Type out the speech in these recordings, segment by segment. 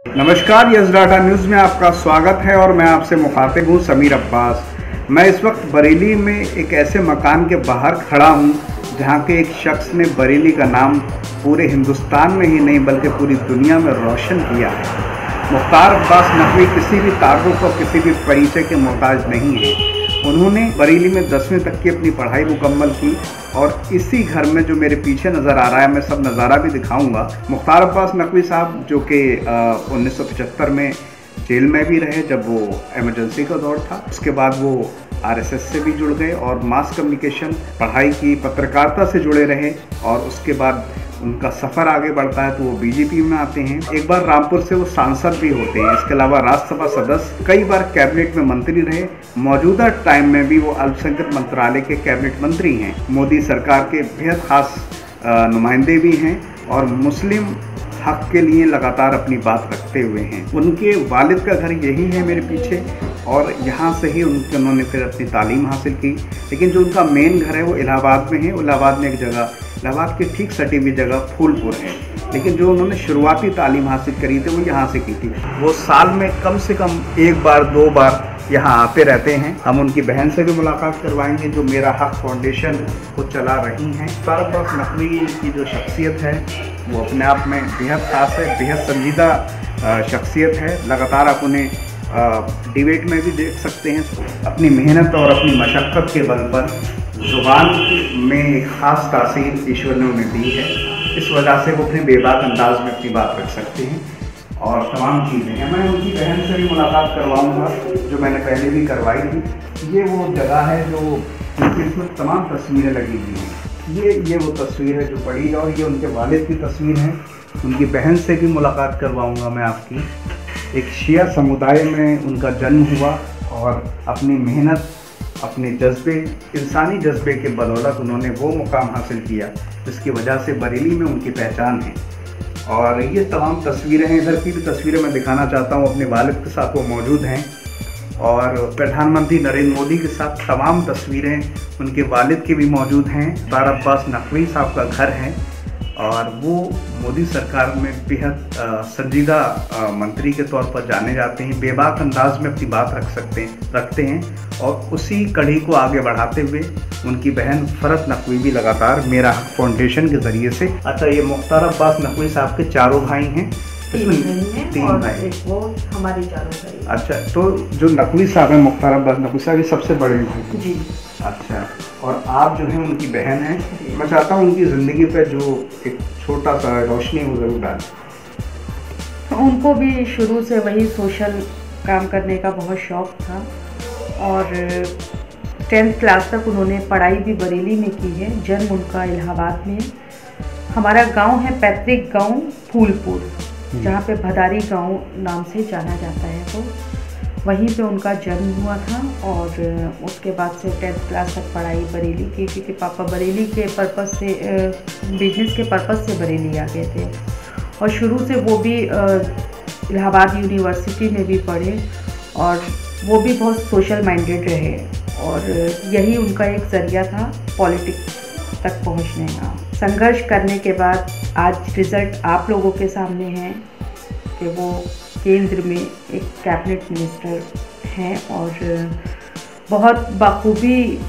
नमस्कार, yes data news में आपका स्वागत है और मैं आपसे मुखातिब हूँ समीर अब्बास। मैं इस वक्त बरेली में एक ऐसे मकान के बाहर खड़ा हूँ जहाँ के एक शख्स ने बरेली का नाम पूरे हिंदुस्तान में ही नहीं बल्कि पूरी दुनिया में रोशन किया है। मुख्तार अब्बास नकवी किसी भी तारुफ और किसी भी परिचय के मोहताज नहीं है। उन्होंने बरेली में 10वीं तक की अपनी पढ़ाई मुकम्मल की और इसी घर में जो मेरे पीछे नज़र आ रहा है, मैं सब नज़ारा भी दिखाऊंगा। मुख्तार अब्बास नकवी साहब जो कि 1975 में जेल में भी रहे जब वो इमरजेंसी का दौर था। उसके बाद वो आरएसएस से भी जुड़ गए और मास कम्युनिकेशन पढ़ाई की, पत्रकारिता से जुड़े रहे और उसके बाद उनका सफ़र आगे बढ़ता है तो वो बीजेपी में आते हैं। एक बार रामपुर से वो सांसद भी होते हैं। इसके अलावा राज्यसभा सदस्य, कई बार कैबिनेट में मंत्री रहे। मौजूदा टाइम में भी वो अल्पसंख्यक मंत्रालय के कैबिनेट मंत्री हैं। मोदी सरकार के बेहद खास नुमाइंदे भी हैं और मुस्लिम हक के लिए लगातार अपनी बात रखते हुए हैं। उनके वालिद का घर यही है मेरे पीछे और यहाँ से ही उन्होंने फिर अपनी तालीम हासिल की। लेकिन जो उनका मेन घर है वो इलाहाबाद में है। इलाहाबाद में एक जगह, इलाहाबाद की ठीक सटी हुई जगह फूलपुर है। लेकिन जो उन्होंने शुरुआती तालीम हासिल करी थी वो यहाँ से की थी। वो साल में कम से कम एक बार दो बार यहाँ आते रहते हैं। हम उनकी बहन से भी मुलाकात करवाएंगे जो मेरा हक फाउंडेशन को चला रही हैं। मुख्तार अब्बास नकवी की जो शख्सियत है वो अपने आप में बेहद खास है, बेहद संजीदा शख्सियत है। लगातार आप उन्हें डिबेट में भी देख सकते हैं। अपनी मेहनत और अपनी मशक्क़त के बल पर ज़ुबान में एक ख़ास तासीर ईश्वर ने उन्हें दी है। इस वजह से वो अपने बेबाक अंदाज में अपनी बात रख सकते हैं और तमाम चीज़ें हैं। मैं उनकी बहन से भी मुलाकात करवाऊँगा जो मैंने पहले भी करवाई थी। ये वो जगह है जो इसमें तमाम तस्वीरें लगी हुई हैं। ये वो तस्वीर है जो पड़ी और ये उनके वालिद की तस्वीर है। उनकी बहन से भी मुलाकात करवाऊँगा मैं आपकी। एक शिया समुदाय में उनका जन्म हुआ और अपनी मेहनत, अपने जज्बे, इंसानी जज्बे के बदौलत उन्होंने वो मुकाम हासिल किया जिसकी वजह से बरेली में उनकी पहचान है। और ये तमाम तस्वीरें हैं। इधर की भी तस्वीरें मैं दिखाना चाहता हूँ। अपने वालिद के साथ वो मौजूद हैं और प्रधानमंत्री नरेंद्र मोदी के साथ तमाम तस्वीरें उनके वालिद की भी मौजूद हैं। मुख्तार अब्बास नकवी साहब का घर है और वो मोदी सरकार में बेहद संजीदा मंत्री के तौर पर जाने जाते हैं। बेबाक अंदाज में अपनी बात रखते हैं और उसी कड़ी को आगे बढ़ाते हुए उनकी बहन फरत नकवी भी लगातार मेरा हक फाउंडेशन के ज़रिए से। अच्छा, ये मुख्तार अब्बास नकवी साहब के चारों भाई हैं? तीन भाई, वो हमारे चारों भाई। अच्छा, तो जो नकवी साहब हैं, मुख्तार अब्बास नकवी साहब, ये सबसे बड़े हैं जी। अच्छा, और आप जो हैं उनकी बहन हैं। मैं चाहता हूँ उनकी ज़िंदगी पे जो एक छोटा सा रोशनी वो ज़रूर डालें। उनको भी शुरू से वही सोशल काम करने का बहुत शौक़ था और 10th क्लास तक उन्होंने पढ़ाई भी बरेली में की है। जन्म उनका इलाहाबाद में। हमारा गांव है पैतृक गांव फूलपुर, जहाँ पे भदारी गांव नाम से जाना जाता है। तो वहीं पे उनका जन्म हुआ था और उसके बाद से 10th क्लास तक पढ़ाई बरेली की, क्योंकि पापा बरेली के पर्पज़ से, बिजनेस के पर्पज़ से बरेली आ गए थे। और शुरू से वो भी इलाहाबाद यूनिवर्सिटी में भी पढ़े और वो भी बहुत सोशल माइंडेड रहे और यही उनका एक ज़रिया था पॉलिटिक्स तक पहुंचने का। संघर्ष करने के बाद आज रिज़ल्ट आप लोगों के सामने है कि वो केंद्र में एक कैबिनेट मिनिस्टर हैं और बहुत बखूबी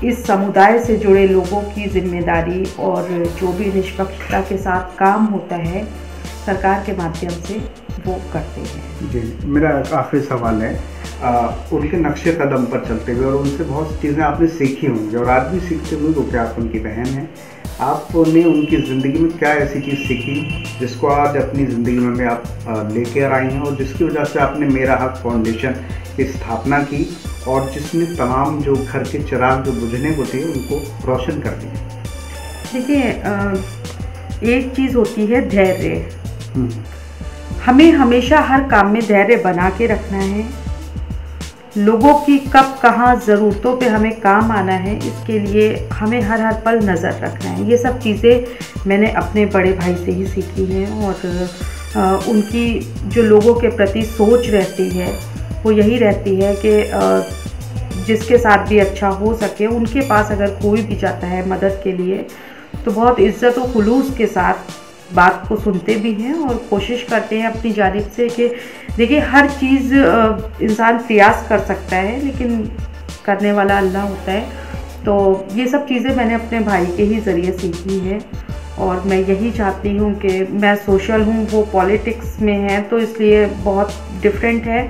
इस समुदाय से जुड़े लोगों की जिम्मेदारी और जो भी निष्पक्षता के साथ काम होता है सरकार के माध्यम से वो करते हैं। जी, मेरा आखिरी सवाल है, उनके नक्शे कदम पर चलते हुए और उनसे बहुत सी चीज़ें आपने सीखी होंगी और आज भी सीखते हुए, क्योंकि आप उनकी बहन हैं। आपने उनकी ज़िंदगी में क्या ऐसी चीज़ सीखी जिसको आज अपनी ज़िंदगी में आप लेकर आई हैं और जिसकी वजह से आपने मेरा हक फाउंडेशन की स्थापना की और जिसने तमाम जो घर के चिराग जो बुझने को थे उनको रोशन कर दिया? देखिए, एक चीज़ होती है धैर्य। हमें हमेशा हर काम में धैर्य बना के रखना है। लोगों की कब कहाँ ज़रूरतों पे हमें काम आना है, इसके लिए हमें हर पल नज़र रखना है। ये सब चीज़ें मैंने अपने बड़े भाई से ही सीखी हैं और उनकी जो लोगों के प्रति सोच रहती है वो यही रहती है कि जिसके साथ भी अच्छा हो सके, उनके पास अगर कोई भी जाता है मदद के लिए तो बहुत इज़्ज़त और खुलूस के साथ बात को सुनते भी हैं और कोशिश करते हैं अपनी जानिब से कि देखिए हर चीज़ इंसान प्रयास कर सकता है लेकिन करने वाला अल्लाह होता है। तो ये सब चीज़ें मैंने अपने भाई के ही ज़रिए सीखी है और मैं यही चाहती हूँ कि मैं सोशल हूँ, वो पॉलिटिक्स में है तो इसलिए बहुत डिफरेंट है,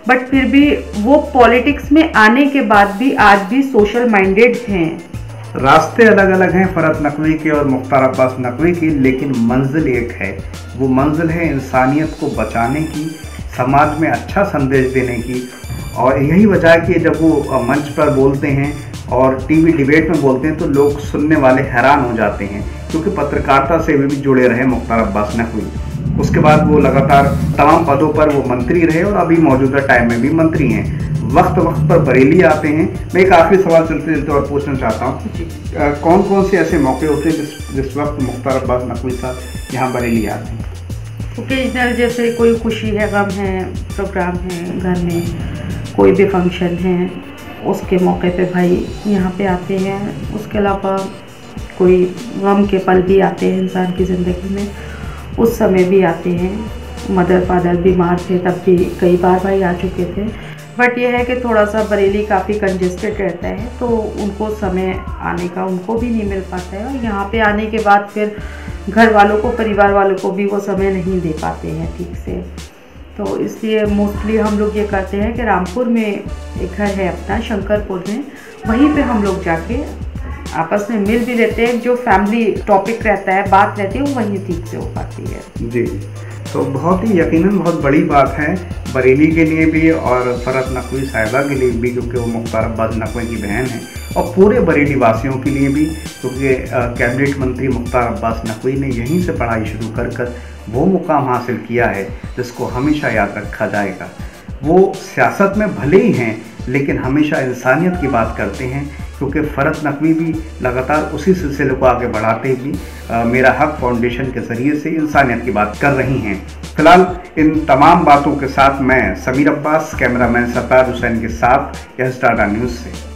बट फिर भी वो पॉलिटिक्स में आने के बाद भी आज भी सोशल माइंडेड हैं। रास्ते अलग अलग हैं फरहत नकवी के और मुख्तार अब्बास नकवी की, लेकिन मंजिल एक है। वो मंजिल है इंसानियत को बचाने की, समाज में अच्छा संदेश देने की। और यही वजह है कि जब वो मंच पर बोलते हैं और टीवी डिबेट में बोलते हैं तो लोग सुनने वाले हैरान हो जाते हैं, क्योंकि पत्रकारिता से भी जुड़े रहे मुख्तार अब्बास नकवी। उसके बाद वो लगातार तमाम पदों पर वो मंत्री रहे और अभी मौजूदा टाइम में भी मंत्री हैं। वक्त वक्त पर बरेली आते हैं। मैं एक आखिरी सवाल चलते चलते और पूछना चाहता हूँ, कौन कौन से ऐसे मौके होते हैं जिस वक्त मुख्तार अब्बास नकवी साहब यहाँ बरेली आते हैं? ओकेजनल, जैसे कोई खुशी है, गम है, प्रोग्राम है, घर में कोई भी फंक्शन है, उसके मौके पे भाई यहाँ पे आते हैं। उसके अलावा कोई गम के पल भी आते हैं इंसान की ज़िंदगी में, उस समय भी आते हैं। मदर फादर बीमार थे तब भी कई बार भाई आ चुके थे। बट यह है कि थोड़ा सा बरेली काफ़ी कंजेस्टेड रहता है तो उनको समय आने का उनको भी नहीं मिल पाता है, और यहाँ पे आने के बाद फिर घर वालों को, परिवार वालों को भी वो समय नहीं दे पाते हैं ठीक से। तो इसलिए मोस्टली हम लोग ये करते हैं कि रामपुर में एक घर है अपना, शंकरपुर में, वहीं पे हम लोग जाके आपस में मिल भी लेते हैं। जो फैमिली टॉपिक रहता है, बात रहती है, वो वहीं ठीक से हो पाती है। जी, तो बहुत ही यकीनन बहुत बड़ी बात है बरेली के लिए भी और फरहत नकवी साहिबा के लिए भी, क्योंकि वो मुख्तार अब्बास नकवी की बहन है, और पूरे बरेली वासियों के लिए भी, क्योंकि कैबिनेट मंत्री मुख्तार अब्बास नकवी ने यहीं से पढ़ाई शुरू कर वो मुकाम हासिल किया है जिसको हमेशा याद रखा जाएगा। वो सियासत में भले ही हैं लेकिन हमेशा इंसानियत की बात करते हैं, क्योंकि फरहत नकवी भी लगातार उसी सिलसिले को आगे बढ़ाते ही मेरा हक फाउंडेशन के ज़रिए से इंसानियत की बात कर रही हैं। फिलहाल इन तमाम बातों के साथ मैं समीर अब्बास, कैमरामैन सरताज हुसैन के साथ यह स्टार न्यूज़ से।